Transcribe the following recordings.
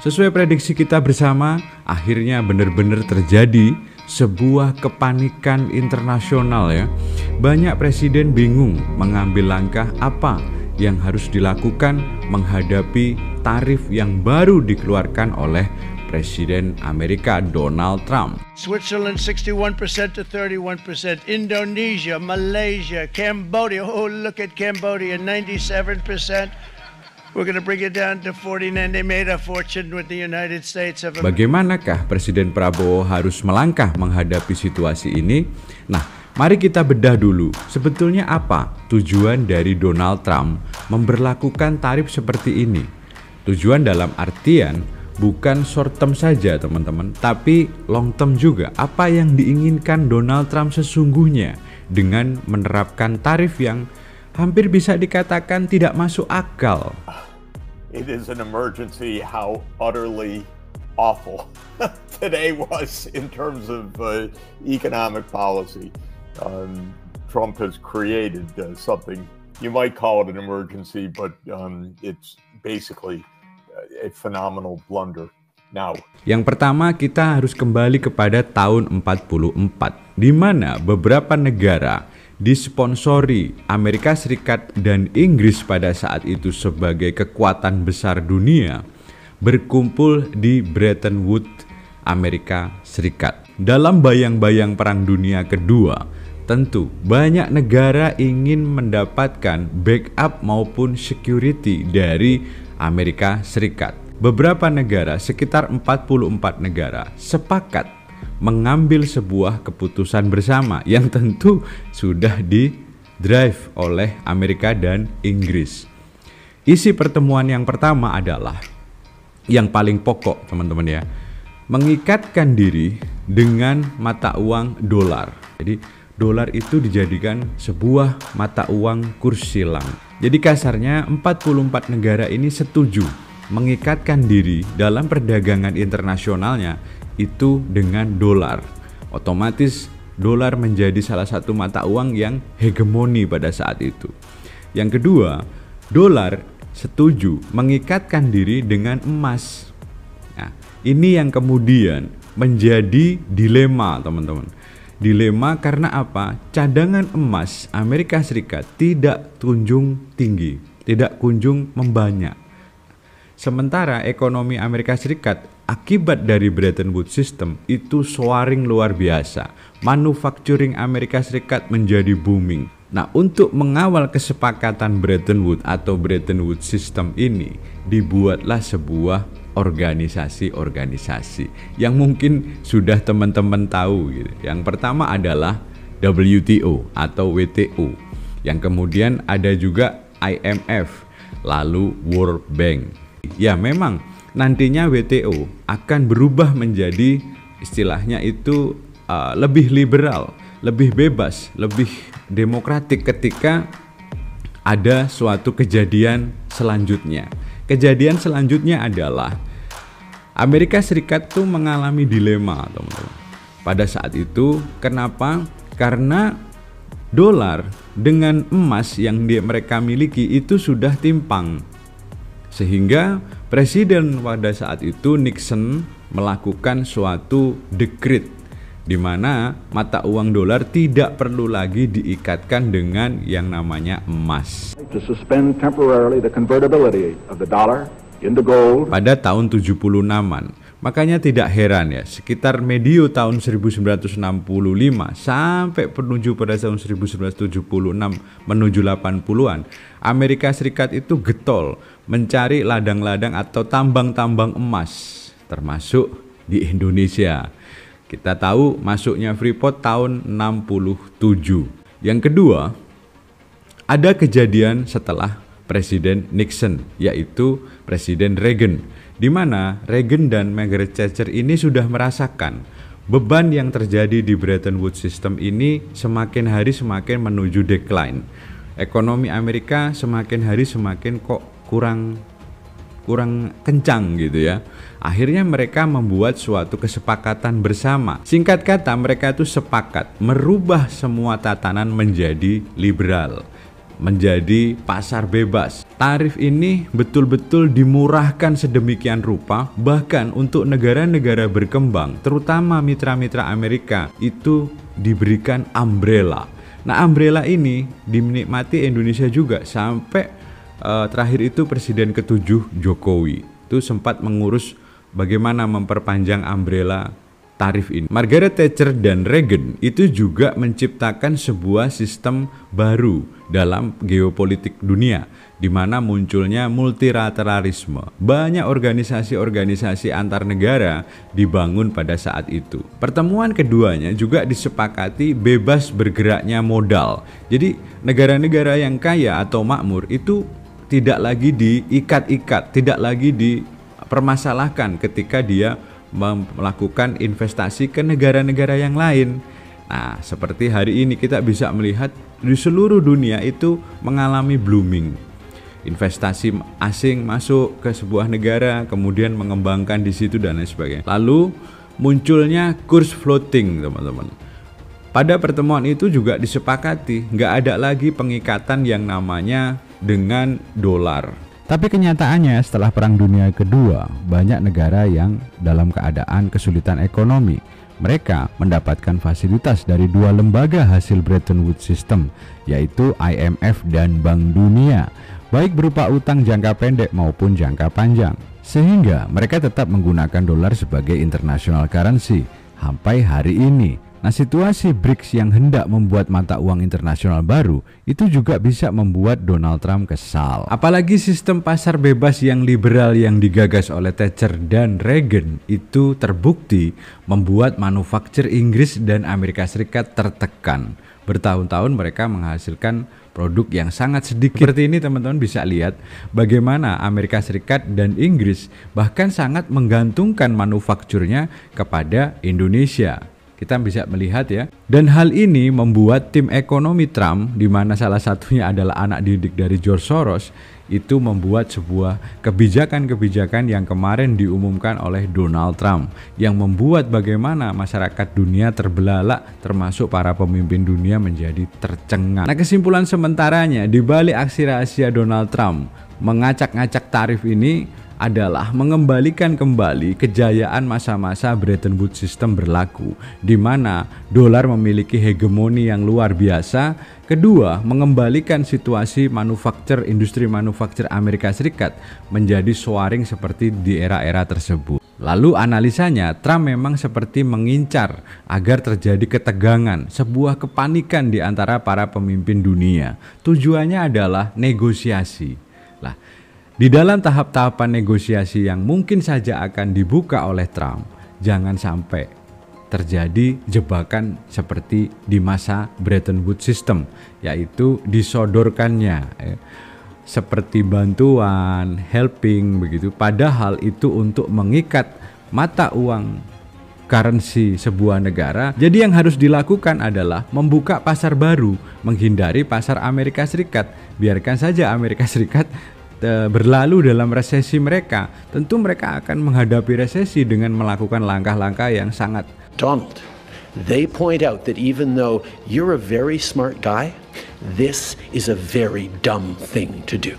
Sesuai prediksi kita bersama, akhirnya benar-benar terjadi sebuah kepanikan internasional ya. Banyak presiden bingung mengambil langkah apa yang harus dilakukan menghadapi tarif yang baru dikeluarkan oleh Presiden Amerika Donald Trump. Switzerland 61% to 31%, Indonesia, Malaysia, Cambodia, oh look at Cambodia, 97%. We're going to bring it down to 49. They made a fortune with the United States of America. Bagaimanakah Presiden Prabowo harus melangkah menghadapi situasi ini? Nah, mari kita bedah dulu. Sebetulnya apa tujuan dari Donald Trump memberlakukan tarif seperti ini? Tujuan dalam artian bukan short term saja teman-teman, tapi long term juga. Apa yang diinginkan Donald Trump sesungguhnya dengan menerapkan tarif yang hampir bisa dikatakan tidak masuk akal? It is an emergency how utterly awful today was in terms of economic policy. Trump has created something, you might call it an emergency, but it's basically a phenomenal blunder. Now, yang pertama kita harus kembali kepada tahun 44, di mana beberapa negara disponsori Amerika Serikat dan Inggris pada saat itu sebagai kekuatan besar dunia berkumpul di Bretton Woods, Amerika Serikat. Dalam bayang-bayang Perang Dunia Kedua, tentu banyak negara ingin mendapatkan backup maupun security dari Amerika Serikat. Beberapa negara, sekitar 44 negara, sepakat mengambil sebuah keputusan bersama yang tentu sudah di-drive oleh Amerika dan Inggris. Isi pertemuan yang pertama adalah yang paling pokok teman-teman ya, mengikatkan diri dengan mata uang dolar. Jadi dolar itu dijadikan sebuah mata uang kurs silang. Jadi kasarnya 44 negara ini setuju mengikatkan diri dalam perdagangan internasionalnya itu dengan dolar. Otomatis dolar menjadi salah satu mata uang yang hegemoni pada saat itu. Yang kedua, dolar setuju mengikatkan diri dengan emas. Nah, ini yang kemudian menjadi dilema teman-teman. Dilema karena apa? Cadangan emas Amerika Serikat tidak kunjung tinggi, tidak kunjung membanyak. Sementara ekonomi Amerika Serikat akibat dari Bretton Woods System itu soaring luar biasa. Manufacturing Amerika Serikat menjadi booming. Nah, untuk mengawal kesepakatan Bretton Woods atau Bretton Woods System ini, dibuatlah sebuah organisasi-organisasi yang mungkin sudah teman-teman tahu gitu. Yang pertama adalah WTO atau WTO. Yang kemudian ada juga IMF, lalu World Bank. Ya memang nantinya WTO akan berubah menjadi istilahnya itu lebih liberal, lebih bebas, lebih demokratik ketika ada suatu kejadian selanjutnya. Kejadian selanjutnya adalah Amerika Serikat tuh mengalami dilema teman-teman. Pada saat itu kenapa? Karena dolar dengan emas yang mereka miliki itu sudah timpang. Sehingga presiden pada saat itu Nixon melakukan suatu dekret di mana mata uang dolar tidak perlu lagi diikatkan dengan yang namanya emas. Pada tahun 76-an. Makanya tidak heran ya, sekitar medio tahun 1965 sampai menuju pada tahun 1976 menuju 80-an, Amerika Serikat itu getol mencari ladang-ladang atau tambang-tambang emas, termasuk di Indonesia. Kita tahu masuknya Freeport tahun 67. Yang kedua, ada kejadian setelah Presiden Nixon, yaitu Presiden Reagan, di mana Reagan dan Margaret Thatcher ini sudah merasakan beban yang terjadi di Bretton Woods System ini semakin hari semakin menuju decline. Ekonomi Amerika semakin hari semakin kok kurang kencang gitu ya. Akhirnya mereka membuat suatu kesepakatan bersama. Singkat kata mereka itu sepakat merubah semua tatanan menjadi liberal. menjadi pasar bebas. Tarif ini betul-betul dimurahkan sedemikian rupa, bahkan untuk negara-negara berkembang, terutama mitra-mitra Amerika, itu diberikan umbrella. Nah, umbrella ini dinikmati Indonesia juga sampai terakhir itu Presiden ke-7 Jokowi itu sempat mengurus bagaimana memperpanjang umbrella tarif ini. Margaret Thatcher dan Reagan itu juga menciptakan sebuah sistem baru dalam geopolitik dunia, di mana munculnya multilateralisme. Banyak organisasi-organisasi antar negara dibangun pada saat itu. Pertemuan keduanya juga disepakati bebas bergeraknya modal. Jadi negara-negara yang kaya atau makmur itu tidak lagi diikat-ikat, tidak lagi dipermasalahkan ketika dia melakukan investasi ke negara-negara yang lain. Nah, seperti hari ini kita bisa melihat di seluruh dunia itu mengalami blooming. Investasi asing masuk ke sebuah negara, kemudian mengembangkan di situ dan lain sebagainya. Lalu munculnya kurs floating, teman-teman. Pada pertemuan itu juga disepakati nggak ada lagi pengikatan yang namanya dengan dolar. Tapi kenyataannya setelah Perang Dunia Kedua, banyak negara yang dalam keadaan kesulitan ekonomi. Mereka mendapatkan fasilitas dari dua lembaga hasil Bretton Woods System, yaitu IMF dan Bank Dunia, baik berupa utang jangka pendek maupun jangka panjang. Sehingga mereka tetap menggunakan dolar sebagai international currency sampai hari ini. Nah, situasi BRICS yang hendak membuat mata uang internasional baru itu juga bisa membuat Donald Trump kesal. Apalagi sistem pasar bebas yang liberal yang digagas oleh Thatcher dan Reagan itu terbukti membuat manufaktur Inggris dan Amerika Serikat tertekan. Bertahun-tahun mereka menghasilkan produk yang sangat sedikit. Seperti ini teman-teman bisa lihat bagaimana Amerika Serikat dan Inggris bahkan sangat menggantungkan manufakturnya kepada Indonesia. Kita bisa melihat ya. Dan hal ini membuat tim ekonomi Trump, di mana salah satunya adalah anak didik dari George Soros, itu membuat sebuah kebijakan-kebijakan yang kemarin diumumkan oleh Donald Trump, yang membuat bagaimana masyarakat dunia terbelalak, termasuk para pemimpin dunia menjadi tercengang. Nah, kesimpulan sementaranya di balik aksi rahasia Donald Trump mengacak-ngacak tarif ini adalah mengembalikan kembali kejayaan masa-masa Bretton Woods System berlaku, di mana dolar memiliki hegemoni yang luar biasa. Kedua, mengembalikan situasi industri manufaktur Amerika Serikat menjadi soaring seperti di era-era tersebut. Lalu analisanya, Trump memang seperti mengincar agar terjadi ketegangan, sebuah kepanikan di antara para pemimpin dunia. Tujuannya adalah negosiasi. Lah, di dalam tahap-tahapan negosiasi yang mungkin saja akan dibuka oleh Trump, jangan sampai terjadi jebakan seperti di masa Bretton Woods System, yaitu disodorkannya seperti bantuan, helping begitu, padahal itu untuk mengikat mata uang currency sebuah negara. Jadi yang harus dilakukan adalah membuka pasar baru, menghindari pasar Amerika Serikat. Biarkan saja Amerika Serikat berlalu dalam resesi mereka. Tentu mereka akan menghadapi resesi dengan melakukan langkah-langkah yang sangat Donald, they point out that even though you're a very smart guy, this is a very dumb thing to do.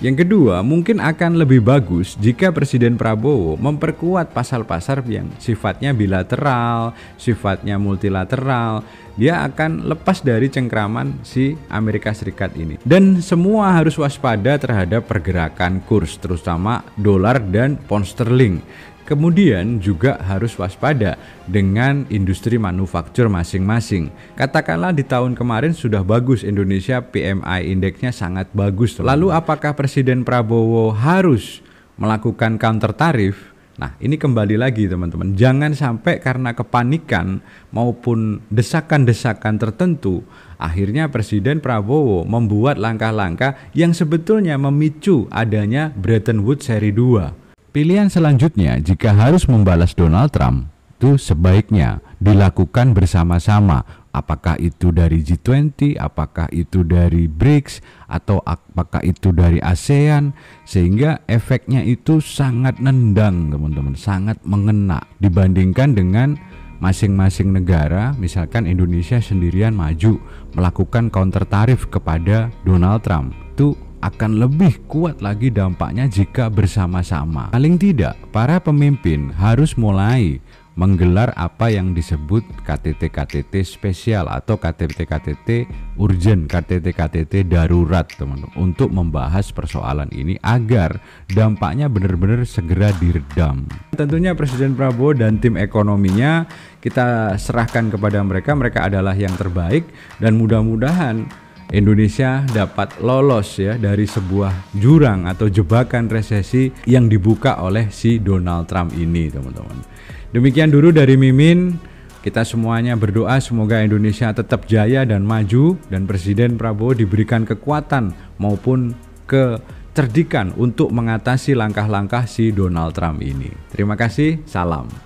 Yang kedua, mungkin akan lebih bagus jika Presiden Prabowo memperkuat pasar-pasar yang sifatnya bilateral, sifatnya multilateral. Dia akan lepas dari cengkraman si Amerika Serikat ini. Dan semua harus waspada terhadap pergerakan kurs, terutama dolar dan pound sterling. Kemudian juga harus waspada dengan industri manufaktur masing-masing. Katakanlah di tahun kemarin sudah bagus Indonesia, PMI indeksnya sangat bagus. Lalu apakah Presiden Prabowo harus melakukan counter tarif? Nah, ini kembali lagi teman-teman, jangan sampai karena kepanikan maupun desakan-desakan tertentu, akhirnya Presiden Prabowo membuat langkah-langkah yang sebetulnya memicu adanya Bretton Woods seri 2. Pilihan selanjutnya jika harus membalas Donald Trump itu sebaiknya dilakukan bersama-sama. Apakah itu dari G20, apakah itu dari BRICS, atau apakah itu dari ASEAN, sehingga efeknya itu sangat nendang teman-teman, sangat mengena dibandingkan dengan masing-masing negara, misalkan Indonesia sendirian maju melakukan counter tarif kepada Donald Trump, itu akan lebih kuat lagi dampaknya jika bersama-sama. Paling tidak, para pemimpin harus mulai menggelar apa yang disebut KTT-KTT spesial atau KTT-KTT urgent, KTT-KTT darurat, teman-teman, untuk membahas persoalan ini agar dampaknya benar-benar segera diredam. Tentunya Presiden Prabowo dan tim ekonominya kita serahkan kepada mereka adalah yang terbaik, dan mudah-mudahan Indonesia dapat lolos ya dari sebuah jurang atau jebakan resesi yang dibuka oleh si Donald Trump ini, teman-teman. Demikian dulu dari Mimin. Kita semuanya berdoa semoga Indonesia tetap jaya dan maju, dan Presiden Prabowo diberikan kekuatan maupun kecerdikan untuk mengatasi langkah-langkah si Donald Trump ini. Terima kasih, salam.